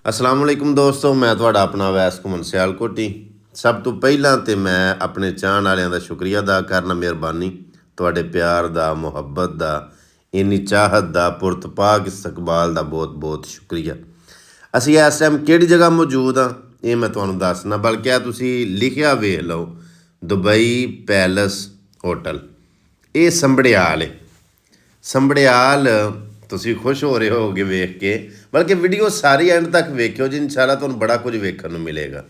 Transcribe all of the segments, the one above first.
अस्सलाम वालेकुम दोस्तों, मैं ਤੁਹਾਡਾ ਆਪਣਾ ਵੈਸ ਘੁੰਮਣ ਸਿਆਲਕੋਟੀ। ਸਭ ਤੋਂ ਪਹਿਲਾਂ ਤੇ ਮੈਂ ਆਪਣੇ ਚਾਹਣ ਵਾਲਿਆਂ ਦਾ ਸ਼ੁਕਰੀਆ ਅਦਾ ਕਰਨਾ, ਮਿਹਰਬਾਨੀ ਤੁਹਾਡੇ ਪਿਆਰ ਦਾ, ਮੁਹੱਬਤ ਦਾ, ਇੰਨੀ ਚਾਹਤ ਦਾ, ਪੁਰਤਪਾਕ ਇਸਤਕਬਾਲ ਦਾ ਬਹੁਤ ਬਹੁਤ ਸ਼ੁਕਰੀਆ। ਅਸੀਂ ਇਸ ਟਾਈਮ ਕਿਹੜੀ ਜਗ੍ਹਾ ਮੌਜੂਦ ਹਾਂ ਇਹ ਮੈਂ ਤੁਹਾਨੂੰ ਦੱਸਣਾ, ਬਲਕਿ ਆ ਤੁਸੀਂ ਲਿਖਿਆ ਵੇਖ ਲਓ, ਦੁਬਈ ਪੈਲਸ ਹੋਟਲ। ਇਹ ਸੰਭੜਿਆਲ ਹੈ। ਸੰਭੜਿਆਲ ਤੁਸੀਂ ਖੁਸ਼ ਹੋ ਰਹੇ ਹੋਗੇ ਵੇਖ ਕੇ, ਬਲਕਿ ਵੀਡੀਓ ਸਾਰੀ ਐਂਡ ਤੱਕ ਵੇਖਿਓ ਜੀ, ਇਨਸ਼ਾਅੱਲਾ ਤੁਹਾਨੂੰ ਬੜਾ ਕੁਝ ਵੇਖਣ ਨੂੰ ਮਿਲੇਗਾ।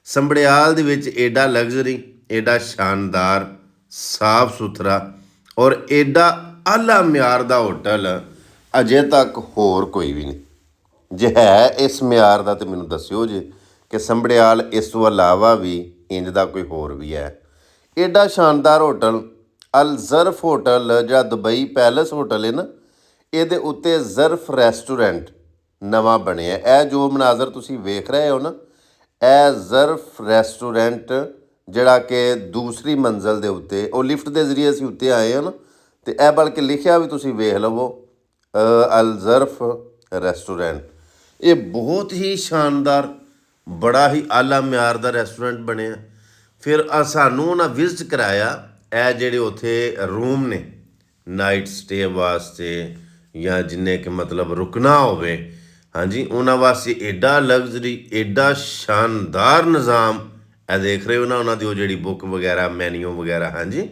ਸੰਭੜਿਆਲ ਦੇ ਵਿੱਚ ਐਡਾ ਲਗਜ਼ਰੀ, ਐਡਾ ਸ਼ਾਨਦਾਰ, ਸਾਫ ਸੁਥਰਾ ਔਰ ਐਡਾ ਆਲਾ ਮਿਆਰ ਦਾ ਹੋਟਲ ਅਜੇ ਤੱਕ ਹੋਰ ਕੋਈ ਵੀ ਨਹੀਂ। ਜੇ ਹੈ ਇਸ ਮਿਆਰ ਦਾ ਤਾਂ ਮੈਨੂੰ ਦੱਸਿਓ ਜੀ ਕਿ ਸੰਭੜਿਆਲ ਇਸ ਤੋਂ ਇਲਾਵਾ ਵੀ ਇੰਜ ਦਾ ਕੋਈ ਹੋਰ ਵੀ ਹੈ। ਐਡਾ ਸ਼ਾਨਦਾਰ ਹੋਟਲ ਅਲ ਜ਼ਰਫ ਹੋਟਲ, ਜਿਹੜਾ ਦੁਬਈ ਪੈਲਸ ਹੋਟਲ ਹੈ ਨਾ, ਇਹਦੇ ਉੱਤੇ ਜ਼ਰਫ ਰੈਸਟੋਰੈਂਟ ਨਵਾਂ ਬਣਿਆ। ਇਹ ਜੋ ਮਨਾਜ਼ਰ ਤੁਸੀਂ ਵੇਖ ਰਹੇ ਹੋ ਨਾ, ਇਹ ਜ਼ਰਫ ਰੈਸਟੋਰੈਂਟ ਜਿਹੜਾ ਕਿ ਦੂਸਰੀ ਮੰਜ਼ਲ ਦੇ ਉੱਤੇ, ਉਹ ਲਿਫਟ ਦੇ ਜ਼ਰੀਏ ਅਸੀਂ ਉੱਤੇ ਆਏ ਹਾਂ ਨਾ, ਅਤੇ ਇਹ ਬਲਕਿ ਲਿਖਿਆ ਵੀ ਤੁਸੀਂ ਵੇਖ ਲਵੋ, ਅਲ ਜ਼ਰਫ ਰੈਸਟੋਰੈਂਟ। ਇਹ ਬਹੁਤ ਹੀ ਸ਼ਾਨਦਾਰ, ਬੜਾ ਹੀ ਆਲਾ ਮਿਆਰ ਦਾ ਰੈਸਟੋਰੈਂਟ ਬਣਿਆ। ਫਿਰ ਸਾਨੂੰ ਉਹਨਾਂ ਵਿਜ਼ਿਟ ਕਰਾਇਆ ਇਹ ਜਿਹੜੇ ਉੱਥੇ ਰੂਮ ਨੇ ਨਾਈਟ ਸਟੇ ਵਾਸਤੇ, ਜਾਂ ਜਿੰਨੇ ਕਿ ਮਤਲਬ ਰੁਕਣਾ ਹੋਵੇ, ਹਾਂਜੀ, ਉਹਨਾਂ ਵਾਸਤੇ ਐਡਾ ਲਗਜ਼ਰੀ, ਐਡਾ ਸ਼ਾਨਦਾਰ ਨਿਜ਼ਾਮ। ਇਹ ਦੇਖ ਰਹੇ ਹੋ ਨਾ ਉਹਨਾਂ ਦੀ ਉਹ ਜਿਹੜੀ ਬੁੱਕ ਵਗੈਰਾ, ਮੈਨਿਊ ਵਗੈਰਾ, ਹਾਂਜੀ,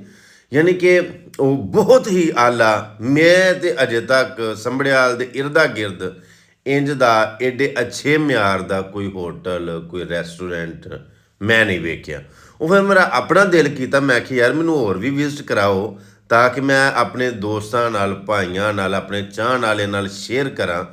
ਯਾਨੀ ਕਿ ਉਹ ਬਹੁਤ ਹੀ ਆਲਾ। ਮੈਂ ਤਾਂ ਅਜੇ ਤੱਕ ਸੰਭੜਿਆਲ ਦੇ ਇਰਦਾ ਗਿਰਦ ਇੰਜ ਦਾ ਐਡੇ ਅੱਛੇ ਮਿਆਰ ਦਾ ਕੋਈ ਹੋਟਲ, ਕੋਈ ਰੈਸਟੋਰੈਂਟ ਮੈਂ ਨਹੀਂ ਵੇਖਿਆ। ਉਹ ਫਿਰ ਮੇਰਾ ਆਪਣਾ ਦਿਲ ਕੀਤਾ, ਮੈਂ ਕਿਹਾ ਯਾਰ ਮੈਨੂੰ ਹੋਰ ਵੀ ਵਿਜ਼ਿਟ ਕਰਾਓ ਤਾਂ ਕਿ ਮੈਂ ਆਪਣੇ ਦੋਸਤਾਂ ਨਾਲ, ਭਾਈਆਂ ਨਾਲ, ਆਪਣੇ ਚਾਹਣ ਵਾਲਿਆਂ ਨਾਲ ਸ਼ੇਅਰ ਕਰਾਂ।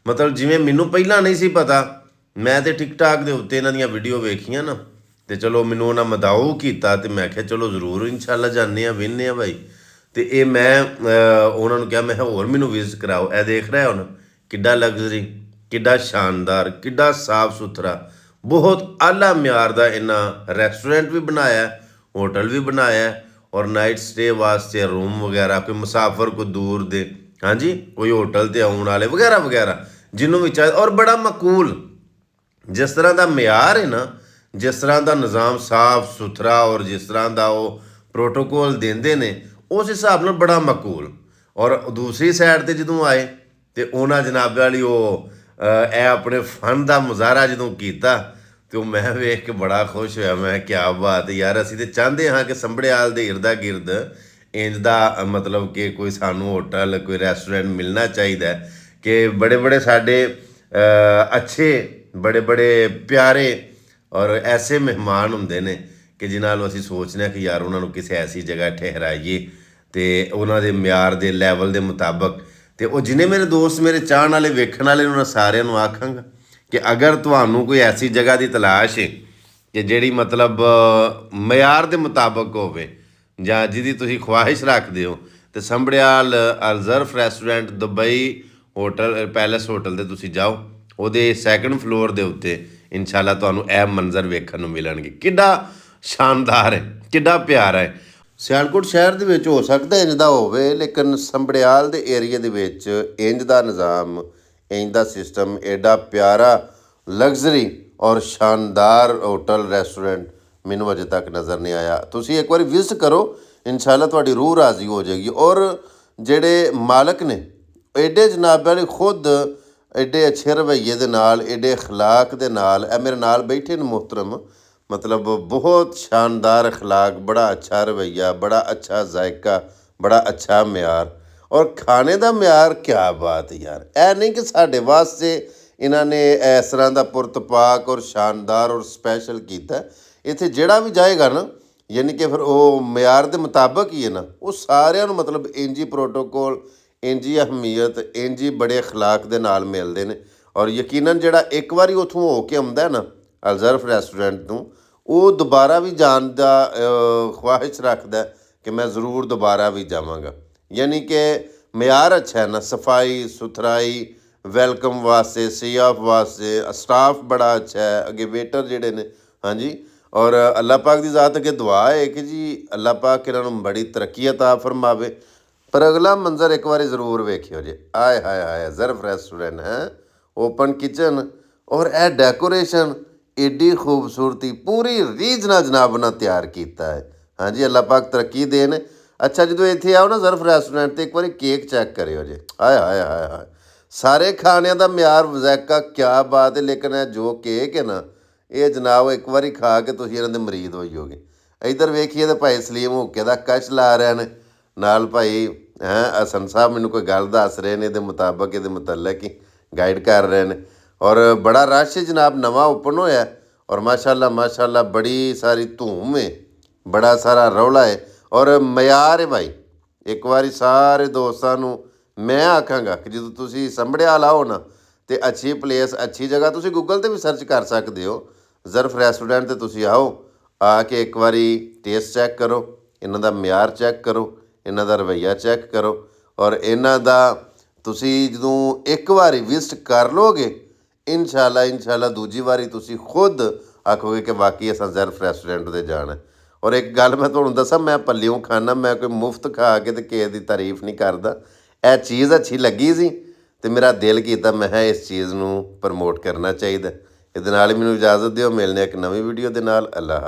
ਮਤਲਬ ਜਿਵੇਂ ਮੈਨੂੰ ਪਹਿਲਾਂ ਨਹੀਂ ਸੀ ਪਤਾ, ਮੈਂ ਤਾਂ ਟਿਕਟਾਕ ਦੇ ਉੱਤੇ ਇਹਨਾਂ ਦੀਆਂ ਵੀਡੀਓ ਵੇਖੀਆਂ ਨਾ, ਅਤੇ ਚਲੋ ਮੈਨੂੰ ਉਹਨਾਂ ਮਦਾਊ ਕੀਤਾ, ਅਤੇ ਮੈਂ ਕਿਹਾ ਚਲੋ ਜ਼ਰੂਰ ਇਨਸ਼ਾਅੱਲਾ ਜਾਂਦੇ ਹਾਂ, ਵੇਖਦੇ ਹਾਂ ਭਾਈ। ਅਤੇ ਇਹ ਮੈਂ ਉਹਨਾਂ ਨੂੰ ਕਿਹਾ, ਮੈਂ ਕਿਹਾ ਹੋਰ ਮੈਨੂੰ ਵਿਜ਼ਿਟ ਕਰਾਓ। ਇਹ ਦੇਖ ਰਿਹਾ ਹੁਣ ਕਿੱਡਾ ਲਗਜ਼ਰੀ, ਕਿੱਡਾ ਸ਼ਾਨਦਾਰ, ਕਿੱਡਾ ਸਾਫ ਸੁਥਰਾ, ਬਹੁਤ ਆਲਾ ਮਿਆਰ ਦਾ ਇਹਨਾਂ ਰੈਸਟੋਰੈਂਟ ਵੀ ਬਣਾਇਆ, ਹੋਟਲ ਵੀ ਬਣਾਇਆ, ਔਰ ਨਾਈਟ ਸਟੇ ਵਾਸਤੇ ਰੂਮ ਵਗੈਰਾ, ਕੋਈ ਮੁਸਾਫਰ ਕੋਈ ਦੂਰ ਦੇ, ਹਾਂਜੀ, ਕੋਈ ਹੋਟਲ 'ਤੇ ਆਉਣ ਵਾਲੇ ਵਗੈਰਾ ਵਗੈਰਾ, ਜਿਹਨੂੰ ਵੀ ਚਾਹੀਦਾ, ਔਰ ਬੜਾ ਮਕੂਲ। ਜਿਸ ਤਰ੍ਹਾਂ ਦਾ ਮਿਆਰ ਹੈ ਨਾ, ਜਿਸ ਤਰ੍ਹਾਂ ਦਾ ਨਿਜ਼ਾਮ ਸਾਫ ਸੁਥਰਾ, ਔਰ ਜਿਸ ਤਰ੍ਹਾਂ ਦਾ ਉਹ ਪ੍ਰੋਟੋਕੋਲ ਦਿੰਦੇ ਨੇ, ਉਸ ਹਿਸਾਬ ਨਾਲ ਬੜਾ ਮਕੂਲ। ਔਰ ਦੂਸਰੀ ਸਾਈਡ 'ਤੇ ਜਦੋਂ ਆਏ ਅਤੇ ਉਹਨਾਂ ਜਨਾਬ ਵਾਲੀ ਉਹ ਇਹ ਆਪਣੇ ਫਨ ਦਾ ਮੁਜ਼ਾਹਰਾ ਜਦੋਂ ਕੀਤਾ, ਅਤੇ ਉਹ ਮੈਂ ਵੇਖ ਕੇ ਬੜਾ ਖੁਸ਼ ਹੋਇਆ। ਮੈਂ ਕਿਹਾ ਬਾਤ ਯਾਰ, ਅਸੀਂ ਤਾਂ ਚਾਹੁੰਦੇ ਹਾਂ ਕਿ ਸੰਭੜਿਆਲ ਦੇ ਇਰਦਾ ਗਿਰਦ ਇੰਜ ਦਾ ਮਤਲਬ ਕਿ ਕੋਈ ਸਾਨੂੰ ਹੋਟਲ, ਕੋਈ ਰੈਸਟੋਰੈਂਟ ਮਿਲਣਾ ਚਾਹੀਦਾ ਕਿ ਬੜੇ ਬੜੇ ਸਾਡੇ ਅੱਛੇ, ਬੜੇ ਬੜੇ ਪਿਆਰੇ ਔਰ ਐਸੇ ਮਹਿਮਾਨ ਹੁੰਦੇ ਨੇ ਕਿ ਜਿਨ੍ਹਾਂ ਨੂੰ ਅਸੀਂ ਸੋਚਦੇ ਹਾਂ ਕਿ ਯਾਰ ਉਹਨਾਂ ਨੂੰ ਕਿਸੇ ਐਸੀ ਜਗ੍ਹਾ ਠਹਿਰਾਈਏ ਅਤੇ ਉਹਨਾਂ ਦੇ ਮਿਆਰ ਦੇ ਲੈਵਲ ਦੇ ਮੁਤਾਬਕ। ਅਤੇ ਉਹ ਜਿੰਨੇ ਮੇਰੇ ਦੋਸਤ, ਮੇਰੇ ਚਾਹਣ ਵਾਲੇ, ਵੇਖਣ ਵਾਲੇ, ਉਹਨਾਂ ਸਾਰਿਆਂ ਨੂੰ ਆਖਾਂਗਾ ਕਿ ਅਗਰ ਤੁਹਾਨੂੰ ਕੋਈ ਐਸੀ ਜਗ੍ਹਾ ਦੀ ਤਲਾਸ਼ ਹੈ ਕਿ ਜਿਹੜੀ ਮਤਲਬ ਮਿਆਰ ਦੇ ਮੁਤਾਬਕ ਹੋਵੇ, ਜਾਂ ਜਿਹਦੀ ਤੁਸੀਂ ਖਵਾਹਿਸ਼ ਰੱਖਦੇ ਹੋ, ਅਤੇ ਸੰਭੜਿਆਲ ਅਲ ਜ਼ਰਫ restaurant Dubai hotel palace hotel 'ਤੇ ਤੁਸੀਂ ਜਾਓ। ਉਹਦੇ ਸੈਕਿੰਡ ਫਲੋਰ ਦੇ ਉੱਤੇ ਇਨਸ਼ਾਅੱਲਾ ਤੁਹਾਨੂੰ ਇਹ ਮੰਜ਼ਰ ਵੇਖਣ ਨੂੰ ਮਿਲਣਗੇ। ਕਿੱਡਾ ਸ਼ਾਨਦਾਰ ਹੈ, ਕਿੱਡਾ ਪਿਆਰਾ ਹੈ। ਸਿਆਲਕੋਟ ਸ਼ਹਿਰ ਦੇ ਵਿੱਚ ਹੋ ਸਕਦਾ ਇੰਜ ਦਾ ਹੋਵੇ, ਲੇਕਿਨ ਸੰਭੜਿਆਲ ਦੇ ਏਰੀਏ ਦੇ ਵਿੱਚ ਇੰਜ ਦਾ ਨਿਜ਼ਾਮ, ਇੰਜ ਦਾ ਸਿਸਟਮ, ਐਡਾ ਪਿਆਰਾ, ਲਗਜ਼ਰੀ ਔਰ ਸ਼ਾਨਦਾਰ ਹੋਟਲ ਰੈਸਟੋਰੈਂਟ ਮੈਨੂੰ ਅਜੇ ਤੱਕ ਨਜ਼ਰ ਨਹੀਂ ਆਇਆ। ਤੁਸੀਂ ਇੱਕ ਵਾਰੀ ਵਿਜ਼ਿਟ ਕਰੋ, ਇਨਸ਼ਾਅੱਲਾ ਤੁਹਾਡੀ ਰੂਹ ਰਾਜ਼ੀ ਹੋ ਜਾਏਗੀ। ਔਰ ਜਿਹੜੇ ਮਾਲਕ ਨੇ ਐਡੇ ਜਨਾਬ ਵਾਲੇ, ਖੁਦ ਐਡੇ ਅੱਛੇ ਰਵੱਈਏ ਦੇ ਨਾਲ, ਐਡੇ ਅਖਲਾਕ ਦੇ ਨਾਲ, ਇਹ ਮੇਰੇ ਨਾਲ ਬੈਠੇ ਨੇ ਮੁਹਤਰਮ, ਮਤਲਬ ਬਹੁਤ ਸ਼ਾਨਦਾਰ ਅਖਲਾਕ, ਬੜਾ ਅੱਛਾ ਰਵੱਈਆ, ਬੜਾ ਅੱਛਾ ਜ਼ਾਇਕਾ, ਬੜਾ ਅੱਛਾ ਮਿਆਰ, ਔਰ ਖਾਣੇ ਦਾ ਮਿਆਰ ਕਿਆ ਬਾਤ ਯਾਰ। ਇਹ ਨਹੀਂ ਕਿ ਸਾਡੇ ਵਾਸਤੇ ਇਹਨਾਂ ਨੇ ਇਸ ਤਰ੍ਹਾਂ ਦਾ ਪੁਰਤਪਾਕ ਔਰ ਸ਼ਾਨਦਾਰ ਔਰ ਸਪੈਸ਼ਲ ਕੀਤਾ। ਇੱਥੇ ਜਿਹੜਾ ਵੀ ਜਾਏਗਾ ਨਾ, ਯਾਨੀ ਕਿ ਫਿਰ ਉਹ ਮਿਆਰ ਦੇ ਮੁਤਾਬਕ ਹੀ ਹੈ ਨਾ, ਉਹ ਸਾਰਿਆਂ ਨੂੰ ਮਤਲਬ ਇੰਜੀ ਪ੍ਰੋਟੋਕੋਲ, ਇੰਜੀ ਅਹਿਮੀਅਤ, ਇੰਜੀ ਬੜੇ ਅਖਲਾਕ ਦੇ ਨਾਲ ਮਿਲਦੇ ਨੇ। ਔਰ ਯਕੀਨਨ ਜਿਹੜਾ ਇੱਕ ਵਾਰੀ ਉੱਥੋਂ ਹੋ ਕੇ ਆਉਂਦਾ ਨਾ ਅਲ ਜ਼ਰਫ ਰੈਸਟੋਰੈਂਟ ਨੂੰ, ਉਹ ਦੁਬਾਰਾ ਵੀ ਜਾਣ ਦਾ ਖਵਾਹਿਸ਼ ਰੱਖਦਾ ਕਿ ਮੈਂ ਜ਼ਰੂਰ ਦੁਬਾਰਾ ਵੀ ਜਾਵਾਂਗਾ। ਯਾਨੀ ਕਿ ਮਿਆਰ ਅੱਛਾ ਹੈ ਨਾ, ਸਫਾਈ ਸੁਥਰਾਈ, ਵੈਲਕਮ ਵਾਸਤੇ, ਸਿਆਫ ਵਾਸਤੇ, ਸਟਾਫ ਬੜਾ ਅੱਛਾ ਹੈ, ਅੱਗੇ ਵੇਟਰ ਜਿਹੜੇ ਨੇ, ਹਾਂਜੀ। ਔਰ ਅੱਲਾਹ ਪਾਕ ਦੀ ਜ਼ਾਤ ਅੱਗੇ ਦੁਆ ਹੈ ਕਿ ਜੀ ਅੱਲਾਹ ਪਾਕ ਇਹਨਾਂ ਨੂੰ ਬੜੀ ਤਰੱਕੀ ਅਤਾ ਫਰਮਾਵੇ। ਪਰ ਅਗਲਾ ਮੰਜ਼ਰ ਇੱਕ ਵਾਰੀ ਜ਼ਰੂਰ ਵੇਖਿਓ ਜੇ, ਆਏ ਹਾਏ ਹਾਏ, ਜ਼ਰਫ ਰੈਸਟੋਰੈਂਟ ਹੈ, ਓਪਨ ਕਿਚਨ, ਔਰ ਇਹ ਡੈਕੋਰੇਸ਼ਨ ਏਡੀ ਖੂਬਸੂਰਤੀ ਪੂਰੀ ਰੀਝ ਨਾਲ ਜਨਾਬ ਨਾਲ ਤਿਆਰ ਕੀਤਾ ਹੈ। ਹਾਂਜੀ, ਅੱਲਾ ਪਾਕ ਤਰੱਕੀ ਦੇਣ। ਅੱਛਾ, ਜਦੋਂ ਇੱਥੇ ਆਓ ਨਾ ਜ਼ਰਫ ਰੈਸਟੋਰੈਂਟ 'ਤੇ ਇੱਕ ਵਾਰੀ ਕੇਕ ਚੈੱਕ ਕਰਿਓ ਜੇ। ਹਾਏ ਹਾਏ ਹਾਏ ਹਾਏ, ਸਾਰੇ ਖਾਣਿਆਂ ਦਾ ਮਿਆਰ ਵਜ਼ਾਇਕਾ ਕਿਆ ਬਾਤ ਹੈ। ਲੇਕਿਨ ਇਹ ਜੋ ਕੇਕ ਹੈ ਨਾ, ਇਹ ਜਨਾਬ ਇੱਕ ਵਾਰੀ ਖਾ ਕੇ ਤੁਸੀਂ ਇਹਨਾਂ ਦੇ ਮਰੀਦ ਹੋ ਜਾਓਗੇ। ਇੱਧਰ ਵੇਖੀਏ ਤਾਂ ਭਾਈ ਸਲੀਮ ਹੁੱਕੇ ਦਾ ਕਸ਼ ਲਾ ਰਹੇ ਨੇ, ਨਾਲ ਭਾਈ ਹਸਨ ਸਾਹਿਬ ਮੈਨੂੰ ਕੋਈ ਗੱਲ ਦੱਸ ਰਹੇ ਨੇ, ਇਹਦੇ ਮੁਤਾਬਕ ਇਹਦੇ ਮੁਤਲਕ ਹੀ ਗਾਈਡ ਕਰ ਰਹੇ ਨੇ। ਔਰ ਬੜਾ ਰਸ਼ ਹੈ ਜਨਾਬ, ਨਵਾਂ ਓਪਨ ਹੋਇਆ ਔਰ ਮਾਸ਼ਾਅੱਲਾ ਬੜੀ ਸਾਰੀ ਧੂਮ ਹੈ, ਬੜਾ ਸਾਰਾ ਰੌਲਾ ਹੈ ਔਰ ਮਿਆਰ ਹੈ ਭਾਈ। ਇੱਕ ਵਾਰੀ ਸਾਰੇ ਦੋਸਤਾਂ ਨੂੰ ਮੈਂ ਆਖਾਂਗਾ ਕਿ ਜਦੋਂ ਤੁਸੀਂ ਸੰਭੜਿਆ ਲਾਓ ਨਾ ਤੇ ਅੱਛੀ ਪਲੇਸ, ਅੱਛੀ ਜਗ੍ਹਾ, ਤੁਸੀਂ ਗੂਗਲ 'ਤੇ ਵੀ ਸਰਚ ਕਰ ਸਕਦੇ ਹੋ। ਜ਼ਰਫ ਰੈਸਟੋਰੈਂਟ 'ਤੇ ਤੁਸੀਂ ਆਓ, ਆ ਕੇ ਇੱਕ ਵਾਰੀ ਟੇਸਟ ਚੈੱਕ ਕਰੋ, ਇਹਨਾਂ ਦਾ ਮਿਆਰ ਚੈੱਕ ਕਰੋ, ਇਹਨਾਂ ਦਾ ਰਵੱਈਆ ਚੈੱਕ ਕਰੋ। ਔਰ ਇਹਨਾਂ ਦਾ ਤੁਸੀਂ ਜਦੋਂ ਇੱਕ ਵਾਰੀ ਵਿਜ਼ਿਟ ਕਰ ਲੋਗੇ, ਇਨਸ਼ਾਅੱਲਾ ਦੂਜੀ ਵਾਰੀ ਤੁਸੀਂ ਖੁਦ ਆਖੋਗੇ ਕਿ ਵਾਕਈ ਅਸਾਂ ਜ਼ਰਫ ਰੈਸਟੋਰੈਂਟ 'ਤੇ ਜਾਣਾ। ਔਰ ਇੱਕ ਗੱਲ ਮੈਂ ਤੁਹਾਨੂੰ ਦੱਸਾਂ, ਮੈਂ ਪੱਲਿਓਂ ਖਾਣਾ, ਮੈਂ ਕੋਈ ਮੁਫਤ ਖਾ ਕੇ ਤੇ ਕਿਸੇ ਦੀ ਤਾਰੀਫ ਨਹੀਂ ਕਰਦਾ। ਇਹ ਚੀਜ਼ ਅੱਛੀ ਲੱਗੀ ਸੀ ਅਤੇ ਮੇਰਾ ਦਿਲ ਕੀਤਾ ਮੈਂ ਕਿਹਾ ਇਸ ਚੀਜ਼ ਨੂੰ ਪ੍ਰਮੋਟ ਕਰਨਾ ਚਾਹੀਦਾ। ਇਹਦੇ ਨਾਲ ਹੀ ਮੈਨੂੰ ਇਜਾਜ਼ਤ ਦਿਓ, ਮਿਲਦੇ ਇੱਕ ਨਵੀਂ ਵੀਡੀਓ ਦੇ ਨਾਲ। ਅੱਲਾ ਹਾਫਿਜ਼।